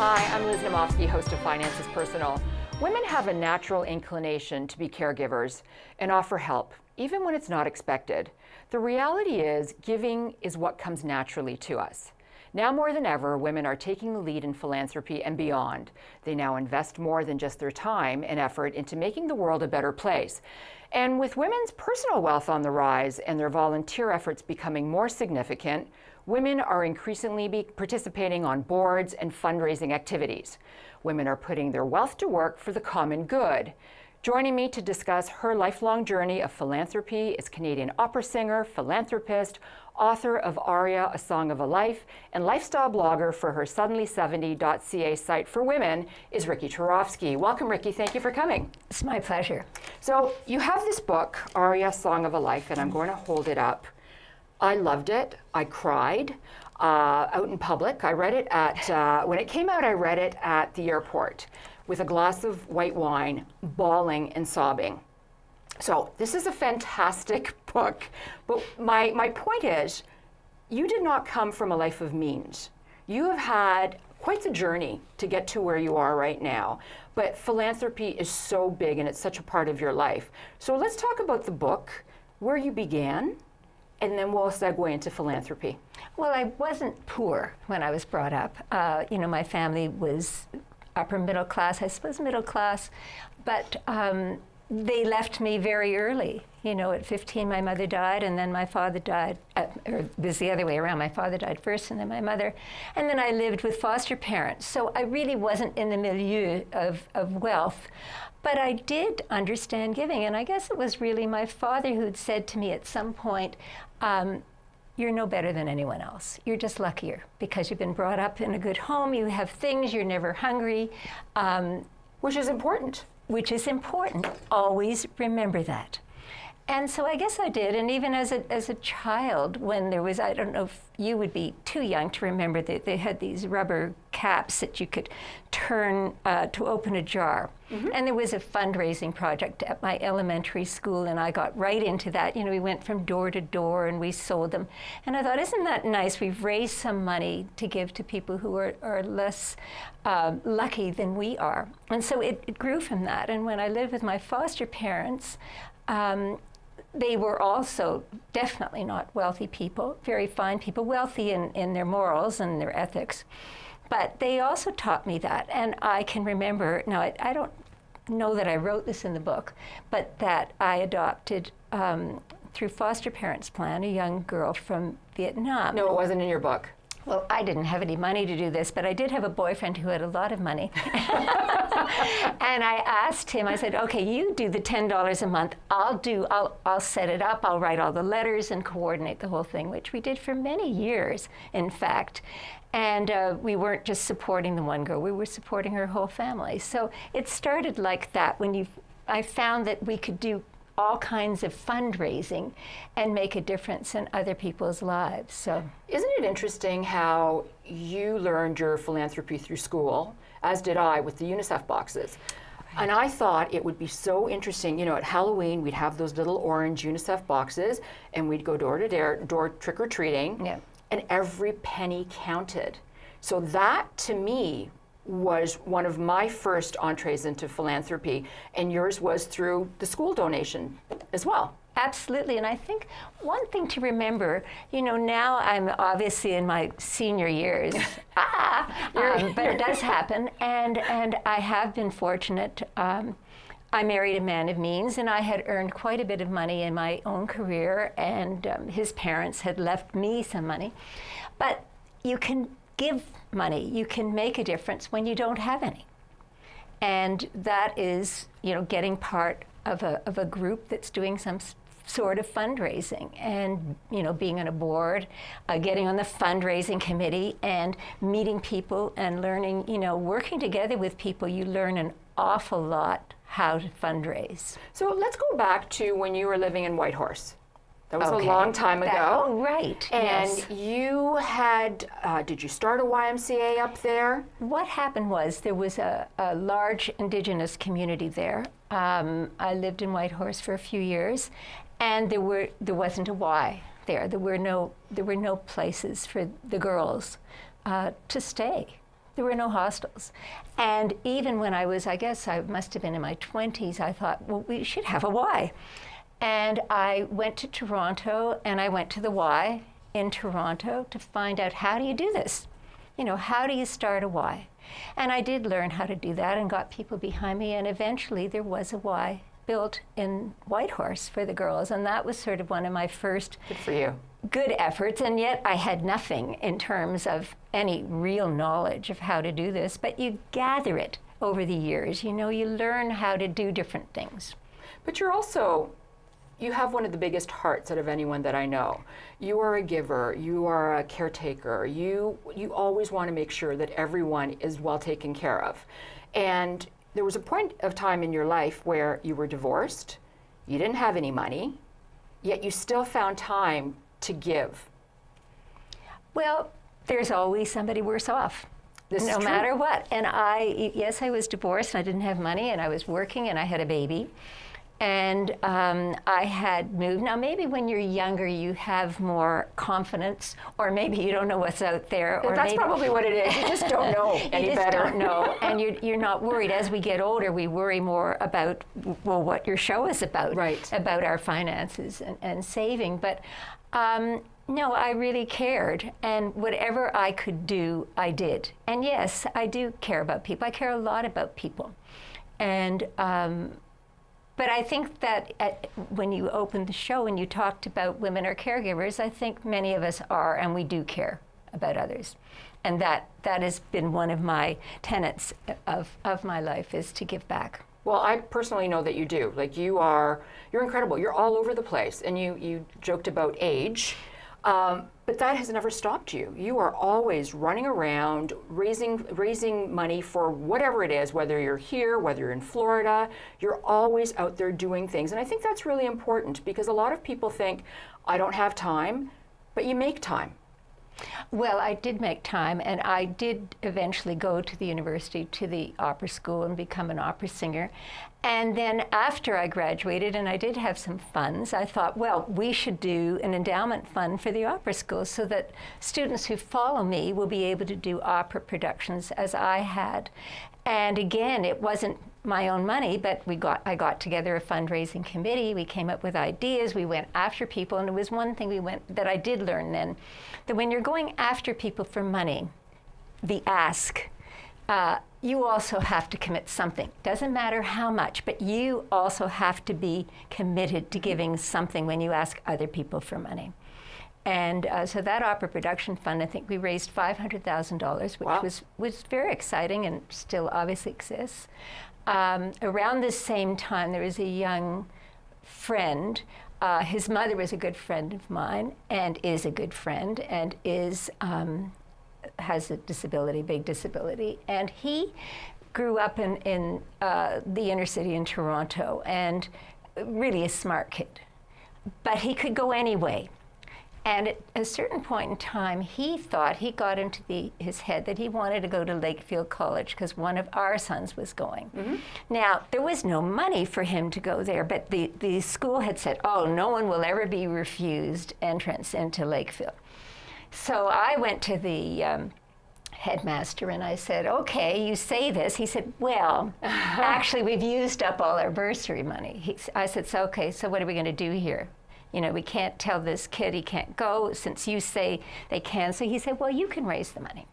Hi, I'm Liz Naumovski, host of Finance is Personal. Women have a natural inclination to be caregivers and offer help, even when it's not expected. The reality is, giving is what comes naturally to us. Now more than ever, women are taking the lead in philanthropy and beyond. They now invest more than just their time and effort into making the world a better place. And with women's personal wealth on the rise and their volunteer efforts becoming more significant, women are increasingly participating on boards and fundraising activities. Women are putting their wealth to work for the common good. Joining me to discuss her lifelong journey of philanthropy is Canadian opera singer, philanthropist, author of Aria, A Song of a Life, and lifestyle blogger for her suddenly70.ca site for women is Riki Turofsky. Welcome, Riki. Thank you for coming. It's my pleasure. So you have this book, Aria, Song of a Life, and I'm going to hold it up. I loved it. I cried out in public. I read it at, when it came out, I read it at the airport with a glass of white wine, bawling and sobbing. So this is a fantastic book, but my point is, you did not come from a life of means. You have had quite the journey to get to where you are right now, but philanthropy is so big and it's such a part of your life. So let's talk about the book, where you began, and then we'll segue into philanthropy. Well, I wasn't poor when I was brought up. My family was upper middle class, I suppose middle class, but they left me very early. At 15, my mother died, and then my father died, or it was the other way around. My father died first, and then my mother. And then I lived with foster parents. So I really wasn't in the milieu of wealth. But I did understand giving, and I guess it was really my father who'd said to me at some point, you're no better than anyone else. You're just luckier because you've been brought up in a good home, you have things, you're never hungry. Which is important. Which is important. Always remember that. And so I guess I did, and even as a child, when there was, I don't know if you would be too young to remember that they had these rubber caps that you could turn to open a jar. Mm-hmm. And there was a fundraising project at my elementary school, and I got right into that. We went from door to door and we sold them. And I thought, isn't that nice? We've raised some money to give to people who are less lucky than we are. And so it grew from that. And when I lived with my foster parents, they were also definitely not wealthy people, very fine people, wealthy in their morals and their ethics. But they also taught me that. And I can remember, now I don't know that I wrote this in the book, but that I adopted, through foster parents' plan, a young girl from Vietnam. No, it wasn't in your book. Well, I didn't have any money to do this, but I did have a boyfriend who had a lot of money. And I asked him, I said, okay, you do the $10 a month. I'll set it up. I'll write all the letters and coordinate the whole thing, which we did for many years, in fact. And we weren't just supporting the one girl, we were supporting her whole family. So it started like that when I found that we could do all kinds of fundraising and make a difference in other people's lives. So, isn't it interesting how you learned your philanthropy through school, as did I with the UNICEF boxes? Right. And I thought it would be so interesting, at Halloween we'd have those little orange UNICEF boxes and we'd go door to door trick-or-treating, yeah, and every penny counted. So that, to me, was one of my first entrees into philanthropy, and yours was through the school donation as well. Absolutely, and I think one thing to remember, now I'm obviously in my senior years, but it does happen, and I have been fortunate. I married a man of means, and I had earned quite a bit of money in my own career, and his parents had left me some money. But you can give money, you can make a difference when you don't have any. And that is, getting part of a group that's doing some sort of fundraising and, being on a board, getting on the fundraising committee and meeting people and learning, working together with people, you learn an awful lot how to fundraise. So let's go back to when you were living in Whitehorse. That was a long time ago. Oh, right. And yes. You had, did you start a YMCA up there? What happened was there was a large Indigenous community there. I lived in Whitehorse for a few years, and there wasn't a Y there. There were no places for the girls to stay. There were no hostels. And even when I was, I guess I must have been in my 20s, I thought, well, we should have a Y. And I went to Toronto, and I went to the Y in Toronto to find out, how do you do this? You know, how do you start a Y? And I did learn how to do that and got people behind me, and eventually there was a Y built in Whitehorse for the girls, and that was sort of one of my first Good for you. good efforts, and yet I had nothing in terms of any real knowledge of how to do this, but you gather it over the years. You know, you learn how to do different things. But you have one of the biggest hearts out of anyone that I know. You are a giver, you are a caretaker, you always want to make sure that everyone is well taken care of. And there was a point of time in your life where you were divorced, you didn't have any money, yet you still found time to give. Well, there's always somebody worse off. This is no true. matter what. And yes, I was divorced, and I didn't have money, and I was working, and I had a baby. And I had moved. Now, maybe when you're younger, you have more confidence, or maybe you don't know what's out there. Or That's maybe probably what it is. You just don't know any you just better. don't know, and you're not worried. As we get older, we worry more about, well, what your show is about, Right. about our finances and saving. But no, I really cared, and whatever I could do, I did. And yes, I do care about people. I care a lot about people, and. But I think that when you opened the show and you talked about women are caregivers, I think many of us are, and we do care about others. And that has been one of my tenets of my life, is to give back. Well, I personally know that you do. Like, you're incredible. You're all over the place. And you joked about age, but that has never stopped you. You are always running around, raising money for whatever it is, whether you're here, whether you're in Florida, you're always out there doing things. And I think that's really important, because a lot of people think, I don't have time, but you make time. Well, I did make time, and I did eventually go to the university, to the opera school, and become an opera singer. And then after I graduated, and I did have some funds, I thought, well, we should do an endowment fund for the opera school so that students who follow me will be able to do opera productions as I had. And again, it wasn't my own money, but I got together a fundraising committee. We came up with ideas. We went after people, and it was one thing that I did learn then, that when you're going after people for money, the ask, you also have to commit something. Doesn't matter how much, but you also have to be committed to giving something when you ask other people for money. And so that opera production fund, I think we raised $500,000, which Wow. was very exciting and still obviously exists. Around the same time, there was a young friend. His mother was a good friend of mine, and is a good friend, and has a disability, big disability. And he grew up in the inner city in Toronto, and really a smart kid. But he could go anyway. And at a certain point in time, he got into his head that he wanted to go to Lakefield College because one of our sons was going. Mm-hmm. Now, there was no money for him to go there, but the school had said, oh, no one will ever be refused entrance into Lakefield. So I went to the headmaster and I said, okay, you say this. He said, well, actually, we've used up all our bursary money. I said, so okay, so what are we going to do here? You know, we can't tell this kid he can't go since you say they can. So he said, well, you can raise the money.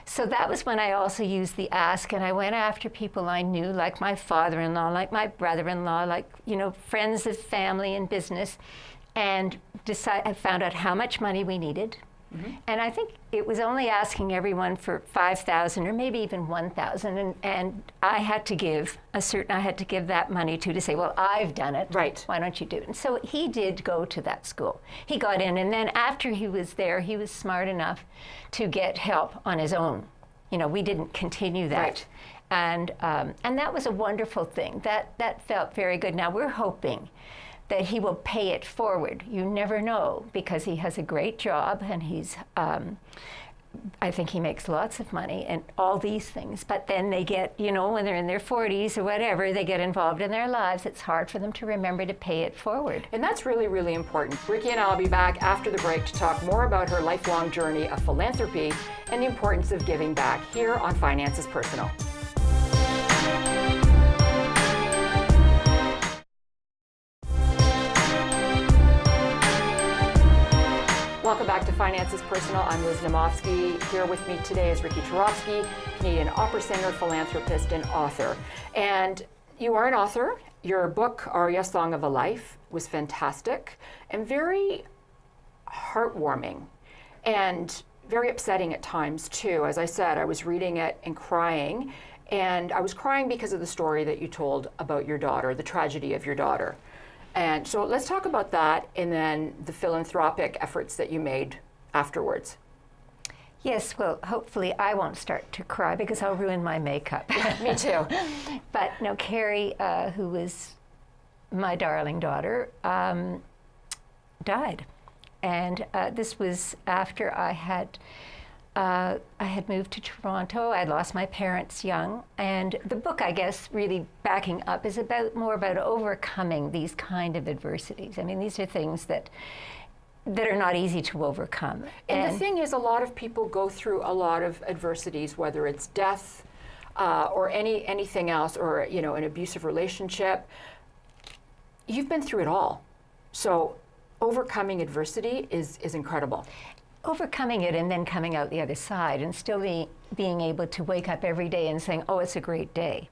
So that was when I also used the ask, and I went after people I knew, like my father-in-law, like my brother-in-law, like, you know, friends of family and business, and I found out how much money we needed. Mm-hmm. And I think it was only asking everyone for $5,000 or maybe even $1,000, and I had to give that money to say, well, I've done it. Right. Why don't you do it? And so he did go to that school. He got in, and then after he was there, he was smart enough to get help on his own. You know, we didn't continue that. Right. And that was a wonderful thing. That felt very good. Now we're hoping that he will pay it forward. You never know, because he has a great job, and he's, I I think he makes lots of money and all these things, but then they get, you know, when they're in their 40s or whatever, they get involved in their lives. It's hard for them to remember to pay it forward. And that's really, really important. Riki and I will be back after the break to talk more about her lifelong journey of philanthropy and the importance of giving back here on Finance is Personal. Welcome back to Finance is Personal. I'm Liz Naumovski. Here with me today is Riki Turofsky, Canadian opera singer, philanthropist, and author. And you are an author. Your book, Aria, Song of a Life, was fantastic and very heartwarming and very upsetting at times, too. As I said, I was reading it and crying. And I was crying because of the story that you told about your daughter, the tragedy of your daughter. And so let's talk about that and then the philanthropic efforts that you made afterwards. Yes, well, hopefully I won't start to cry because I'll ruin my makeup. Me too. But no, Carrie, who was my darling daughter, died. And this was after I had moved to Toronto. I lost my parents young, and the book, I guess, really backing up, is more about overcoming these kind of adversities. I mean, these are things that are not easy to overcome. And the thing is, a lot of people go through a lot of adversities, whether it's death or anything else, or an abusive relationship. You've been through it all, so overcoming adversity is incredible. Overcoming it and then coming out the other side and still being able to wake up every day and saying, oh, it's a great day.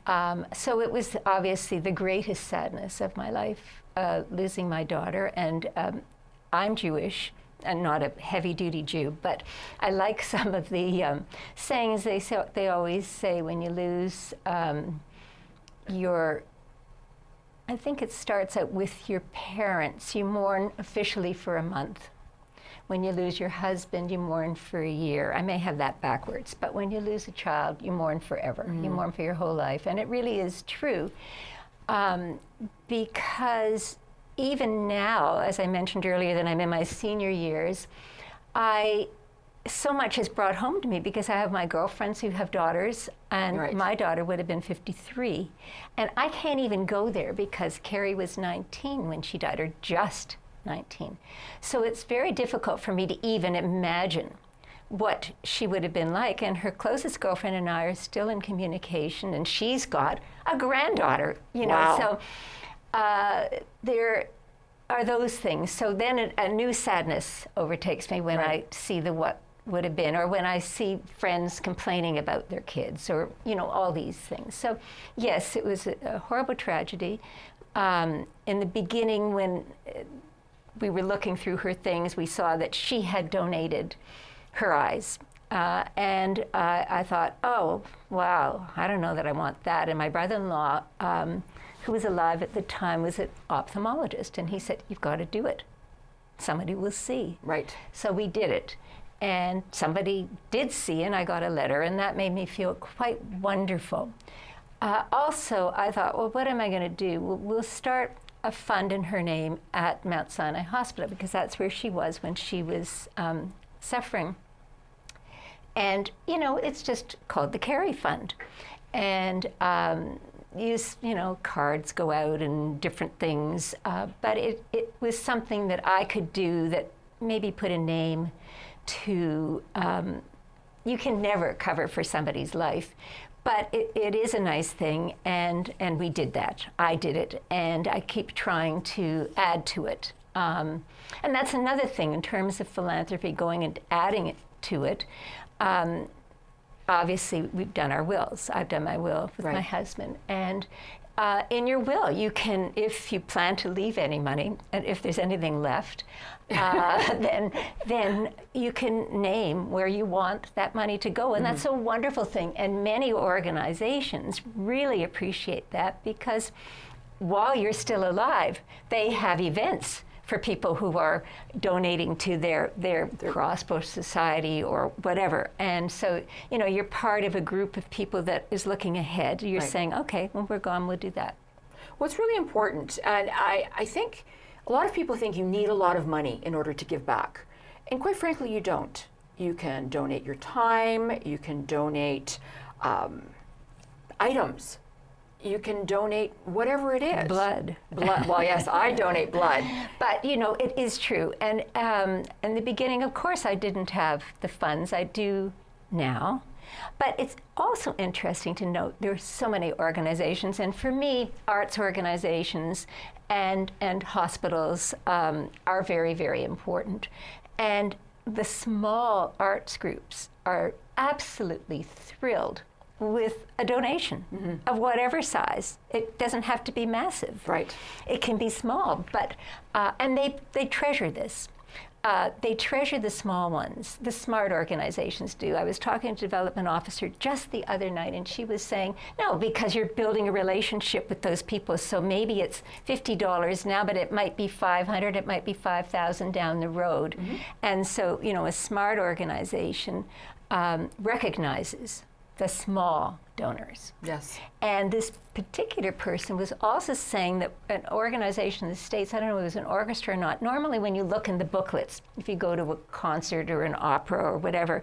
So it was obviously the greatest sadness of my life, losing my daughter. And I'm Jewish and not a heavy-duty Jew, but I like some of the sayings they always say when you lose I think it starts out with your parents. You mourn officially for a month. When you lose your husband, you mourn for a year. I may have that backwards, but when you lose a child, you mourn forever. You mourn for your whole life. And it really is true, because even now, as I mentioned earlier, that I'm in my senior years, so much is brought home to me because I have my girlfriends who have daughters, and right. My daughter would have been 53. And I can't even go there because Carrie was 19 when she died, or just 19. So it's very difficult for me to even imagine what she would have been like. And her closest girlfriend and I are still in communication, and she's got a granddaughter, Wow. So there are those things. So then a new sadness overtakes me when Right. I see what would have been, or when I see friends complaining about their kids, or all these things. So yes, it was a horrible tragedy. In the beginning, when we were looking through her things, we saw that she had donated her eyes. And I thought, oh, wow, I don't know that I want that. And my brother-in-law, who was alive at the time, was an ophthalmologist. And he said, you've got to do it. Somebody will see. Right. So we did it. And somebody did see, and I got a letter, and that made me feel quite wonderful. Also, I thought, well, what am I going to do? We'll start a fund in her name at Mount Sinai Hospital, because that's where she was when she was suffering. And, it's just called the Carrie Fund. And cards go out and different things. But it was something that I could do that maybe put a name to, you can never cover for somebody's life. But it is a nice thing, and we did that. I did it, and I keep trying to add to it. And that's another thing in terms of philanthropy, going and adding it to it. Obviously, we've done our wills. I've done my will with Right. my husband. And in your will, you can, if you plan to leave any money, and if there's anything left, then you can name where you want that money to go. And that's a wonderful thing. And many organizations really appreciate that, because while you're still alive, they have events for people who are donating to their Crossbow Society or whatever. And so, you're part of a group of people that is looking ahead. You're Right. saying, okay, when we're gone, we'll do that. Well, it's really important. And I think a lot of people think you need a lot of money in order to give back. And quite frankly, you don't. you can donate your time, you can donate items, you can donate whatever it is. Blood. Blood. Well, yes, I donate blood. But you know, it is true. And in the beginning, of course, I didn't have the funds. I do now. But it's also interesting to note there are so many organizations, and for me, arts organizations and hospitals are very, very important. And the small arts groups are absolutely thrilled with a donation of whatever size. It doesn't have to be massive. Right. It can be small, but and they treasure this. They treasure the small ones. The smart organizations do. I was talking to a development officer just the other night, and she was saying, no, because you're building a relationship with those people, so maybe it's $50 now, but it might be $500, it might be $5,000 down the road. And so, you know, a smart organization recognizes the small donors. Yes. And this particular person was also saying that an organization in the States, I don't know if it was an orchestra or not, normally when you look in the booklets, if you go to a concert or an opera or whatever,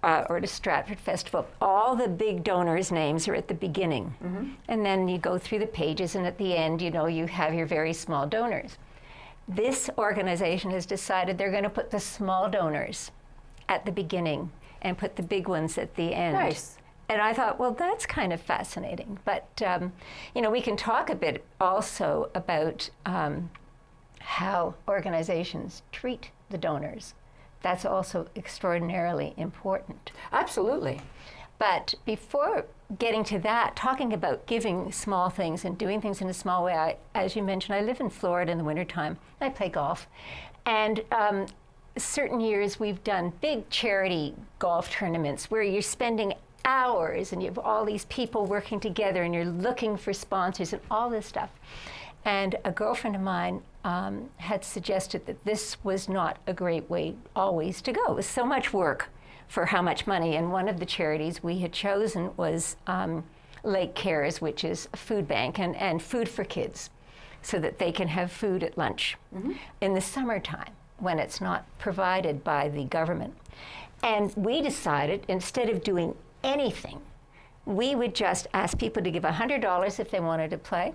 or at a Stratford Festival, all the big donors' names are at the beginning. And then you go through the pages, and at the end, you know, you have your very small donors. This organization has decided they're going to put the small donors at the beginning and put the big ones at the end. Nice. And I thought, well, that's kind of fascinating. But, you know, we can talk a bit also about how organizations treat the donors. That's also extraordinarily important. Absolutely. But before getting to that, talking about giving small things and doing things in a small way, as you mentioned, I live in Florida in the wintertime. I play golf. And certain years we've done big charity golf tournaments where you're spending hours and you have all these people working together and you're looking for sponsors and all this stuff. And a girlfriend of mine had suggested that this was not a great way always to go. It was so much work for how much money. And one of the charities we had chosen was Lake Cares, which is a food bank and food for kids so that they can have food at lunch in the summertime when it's not provided by the government. And we decided, instead of doing anything, we would just ask people to give $100 if they wanted to play,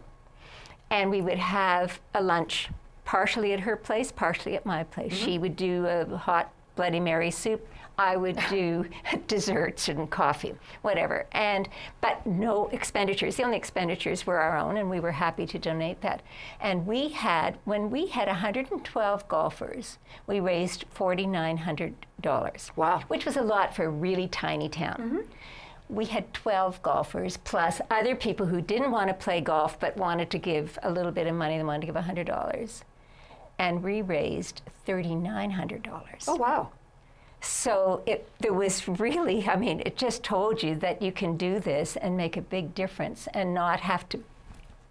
and we would have a lunch partially at her place, partially at my place. She would do a hot Bloody Mary soup. I would do desserts and coffee, whatever. But no expenditures. The only expenditures were our own, and we were happy to donate that. And when we had 112 golfers, we raised $4,900. Wow. Which was a lot for a really tiny town. We had 12 golfers, plus other people who didn't want to play golf but wanted to give a little bit of money. They wanted to give $100. And we raised $3,900. Oh, wow. So there was really, I mean, it just told you that you can do this and make a big difference and not have to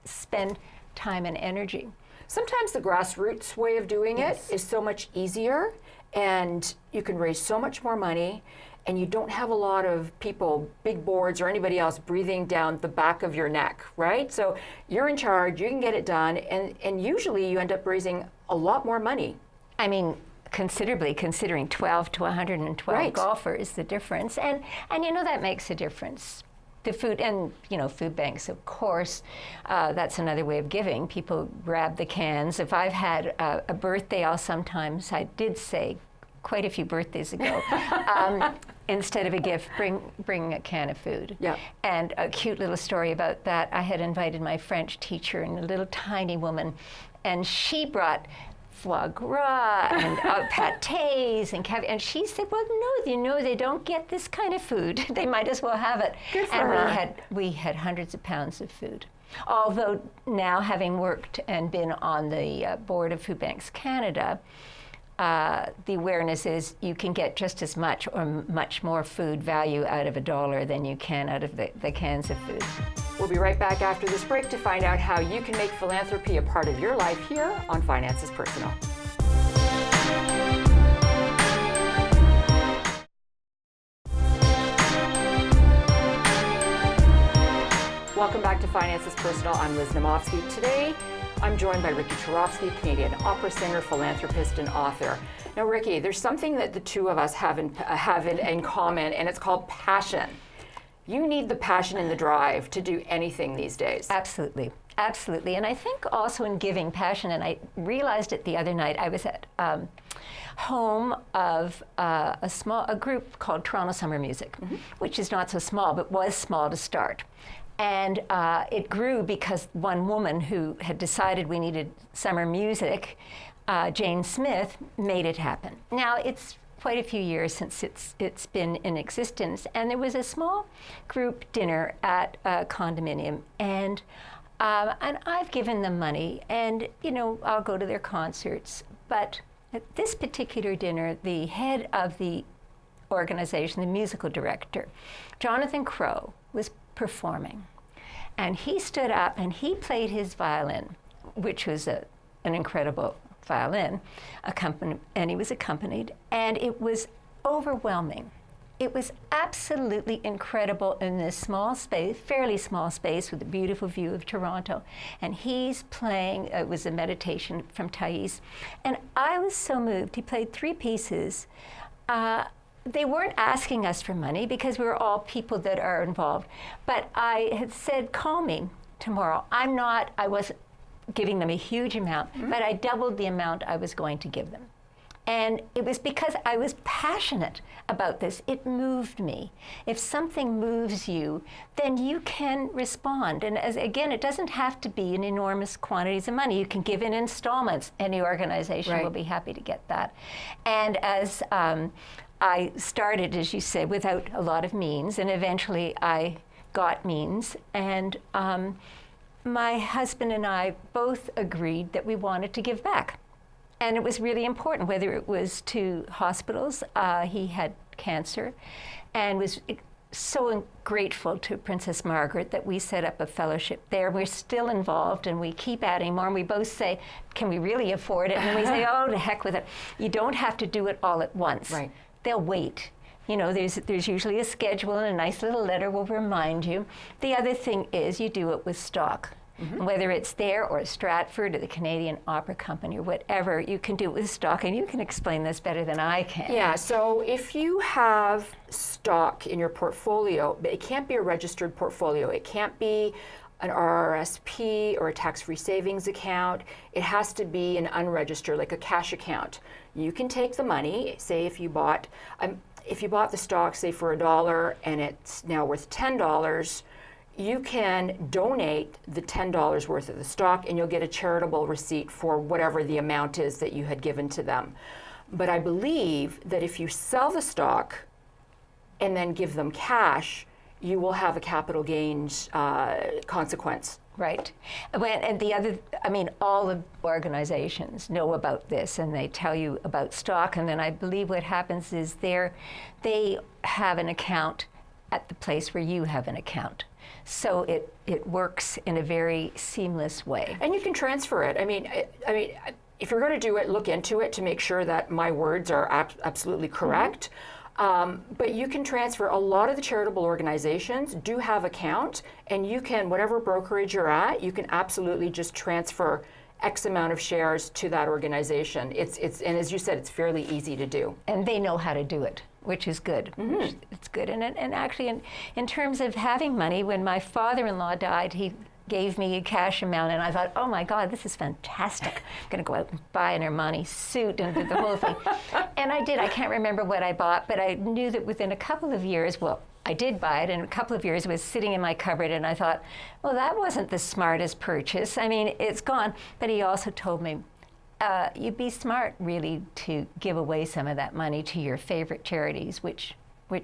spend time and energy. Sometimes the grassroots way of doing it is so much easier, and you can raise so much more money, and you don't have a lot of people, big boards or anybody else breathing down the back of your neck, right? So you're in charge, you can get it done, and usually you end up raising a lot more money. I mean, considerably, considering 12 to 112 golfers, the difference. And you know, that makes a difference. The food, and you know, food banks, of course, that's another way of giving. People grab the cans. If I've had a birthday, I did say quite a few birthdays ago, instead of a gift, bring a can of food. Yeah. And a cute little story about that, I had invited my French teacher and a little tiny woman, and she brought foie gras and pâtés and caviar. And she said, well, no, you know, they don't get this kind of food. They might as well have it. Good for and her. we had hundreds of pounds of food. Although now, having worked and been on the board of Food Banks Canada, the awareness is you can get just as much or much more food value out of $1 than you can out of the cans of food. We'll be right back after this break to find out how you can make philanthropy a part of your life here on Finances Personal. Welcome back to Finances Personal. I'm Liz Naumovski. Today, I'm joined by Riki Turofsky, Canadian opera singer, philanthropist, and author. Now, Riki, there's something that the two of us have in common, and it's called passion. You need the passion and the drive to do anything these days. Absolutely. Absolutely. And I think also in giving passion, and I realized it the other night, I was at home of a group called Toronto Summer Music, which is not so small, but was small to start. And it grew because one woman who had decided we needed summer music, Jane Smith, made it happen. Now, it's quite a few years since it's been in existence, and there was a small group dinner at a condominium, and I've given them money, and I'll go to their concerts. But at this particular dinner, the head of the organization, the musical director, Jonathan Crow, was performing, and he stood up and he played his violin, which was an incredible violin, and he was accompanied, and it was overwhelming. It was absolutely incredible in this small space, fairly small space, with a beautiful view of Toronto. And he's playing, it was a meditation from Thais. And I was so moved. He played 3 pieces. They weren't asking us for money because we were all people that are involved. But I had said, call me tomorrow. I wasn't giving them a huge amount, but I doubled the amount I was going to give them. And it was because I was passionate about this. It moved me. If something moves you, then you can respond. And again, it doesn't have to be in enormous quantities of money. You can give in installments. Any organization will be happy to get that. And as I started, as you said, without a lot of means, and eventually I got means. And my husband and I both agreed that we wanted to give back. And it was really important, whether it was to hospitals. He had cancer, and was so grateful to Princess Margaret that we set up a fellowship there. We're still involved, and we keep adding more. And we both say, can we really afford it? And then we say, oh, to heck with it. You don't have to do it all at once. Right. They'll wait. There's usually a schedule, and a nice little letter will remind you. The other thing is you do it with stock. Whether it's there or Stratford or the Canadian Opera Company or whatever, you can do it with stock, and you can explain this better than I can. Yeah, so if you have stock in your portfolio, but it can't be a registered portfolio. It can't be an RRSP or a tax-free savings account. It has to be an unregistered, like a cash account. You can take the money, say if you bought the stock, say for $1, and it's now worth $10, you can donate the $10 worth of the stock, and you'll get a charitable receipt for whatever the amount is that you had given to them. But I believe that if you sell the stock and then give them cash, you will have a capital gains consequence. Right. And the other, all the organizations know about this, and they tell you about stock, and then I believe what happens is they have an account at the place where you have an account. So it works in a very seamless way. And you can transfer it. I mean, if you're going to do it, look into it to make sure that my words are absolutely correct. But you can transfer. A lot of the charitable organizations do have account, and you can, whatever brokerage you're at, you can absolutely just transfer X amount of shares to that organization. And as you said, it's fairly easy to do. And they know how to do it, which is good. It's good. And actually, in terms of having money, when my father-in-law died, he gave me a cash amount, and I thought, oh my God, this is fantastic. I'm going to go out and buy an Armani suit and do the whole thing. And I did. I can't remember what I bought, but I knew that within a couple of years, I did buy it, and a couple of years it was sitting in my cupboard, and I thought, well, that wasn't the smartest purchase. I mean, it's gone. But he also told me, you'd be smart, really, to give away some of that money to your favorite charities, which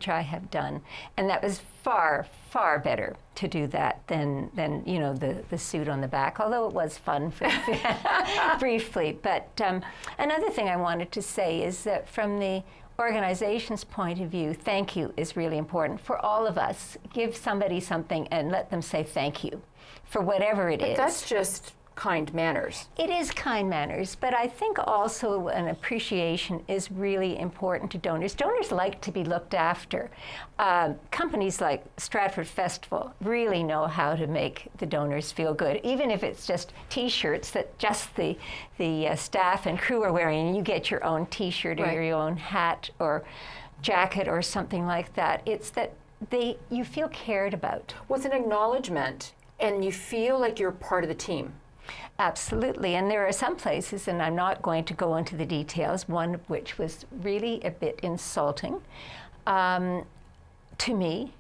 I have done. And that was far, far better to do that than the suit on the back, although it was fun for briefly. But another thing I wanted to say is that from the organization's point of view, thank you is really important for all of us. Give somebody something and let them say thank you for whatever it is. That's just kind manners. It is kind manners, but I think also an appreciation is really important to donors. Donors like to be looked after. Companies like Stratford Festival really know how to make the donors feel good, even if it's just T-shirts that just the staff and crew are wearing, and you get your own T-shirt or Right. your own hat or jacket or something like that. It's that you feel cared about. Well, it's an acknowledgement, and you feel like you're part of the team. Absolutely, and there are some places, and I'm not going to go into the details, one of which was really a bit insulting to me,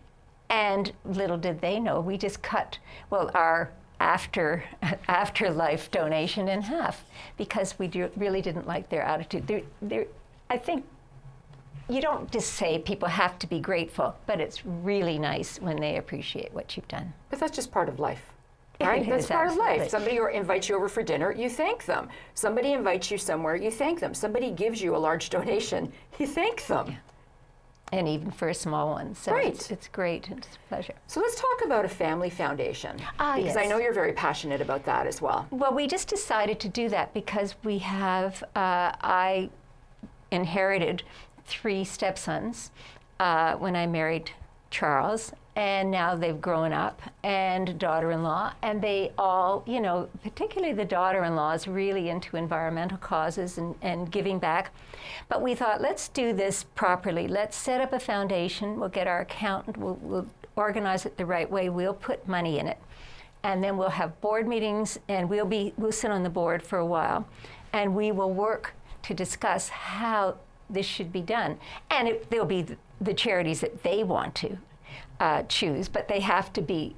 and little did they know, we just cut, our afterlife donation in half because we really didn't like their attitude. I think you don't just say people have to be grateful, but it's really nice when they appreciate what you've done. But that's just part of life. Right? That's part of life. Somebody invites you over for dinner, you thank them. Somebody invites you somewhere, you thank them. Somebody gives you a large donation, you thank them. And even for a small one. So Right. it's great. It's a pleasure. So let's talk about a family foundation. Because I yes. know you're very passionate about that as well. Well, we just decided to do that because we have, I inherited 3 stepsons when I married Charles, and now they've grown up, and daughter-in-law, and they all, particularly the daughter-in-law is really into environmental causes and giving back. But we thought, let's do this properly. Let's set up a foundation. We'll get our accountant, we'll organize it the right way. We'll put money in it. And then we'll have board meetings, and we'll sit on the board for a while, and we will work to discuss how this should be done. And there'll be the charities that they want to choose, but they have to be,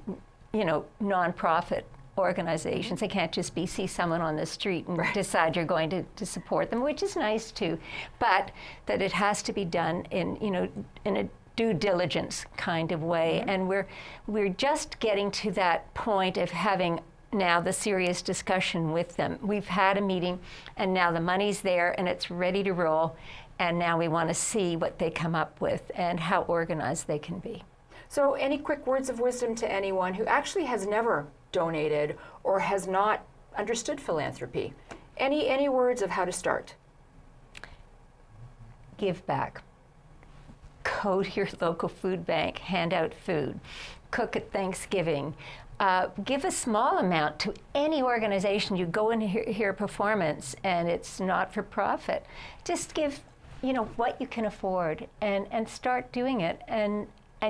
nonprofit organizations. They can't just see someone on the street and decide you're going to support them, which is nice too, but that it has to be done in a due diligence kind of way. Mm-hmm. And we're just getting to that point of having now the serious discussion with them. We've had a meeting, and now the money's there and it's ready to roll, and now we want to see what they come up with and how organized they can be. So any quick words of wisdom to anyone who actually has never donated or has not understood philanthropy? Any words of how to start? Give back. Go to your local food bank, hand out food, cook at Thanksgiving. Give a small amount to any organization. You go and hear a performance and it's not for profit. Just give, what you can afford and start doing it, and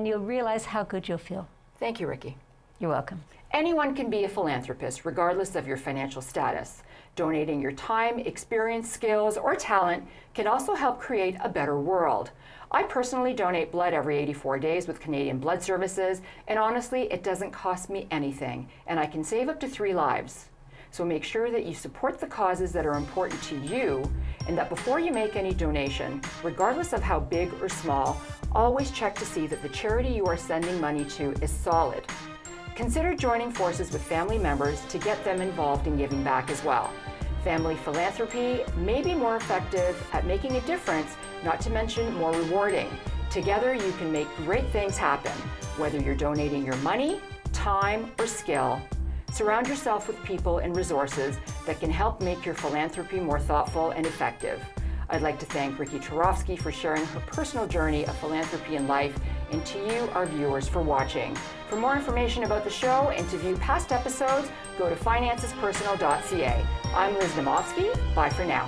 you'll realize how good you'll feel. Thank you, Riki. You're welcome. Anyone can be a philanthropist, regardless of your financial status. Donating your time, experience, skills, or talent can also help create a better world. I personally donate blood every 84 days with Canadian Blood Services, and honestly, it doesn't cost me anything, and I can save up to 3 lives. So make sure that you support the causes that are important to you, and that before you make any donation, regardless of how big or small, always check to see that the charity you are sending money to is solid. Consider joining forces with family members to get them involved in giving back as well. Family philanthropy may be more effective at making a difference, not to mention more rewarding. Together you can make great things happen, whether you're donating your money, time, or skill. Surround yourself with people and resources that can help make your philanthropy more thoughtful and effective. I'd like to thank Riki Turofsky for sharing her personal journey of philanthropy in life, and to you, our viewers, for watching. For more information about the show and to view past episodes, go to financespersonal.ca. I'm Liz Naumovski. Bye for now.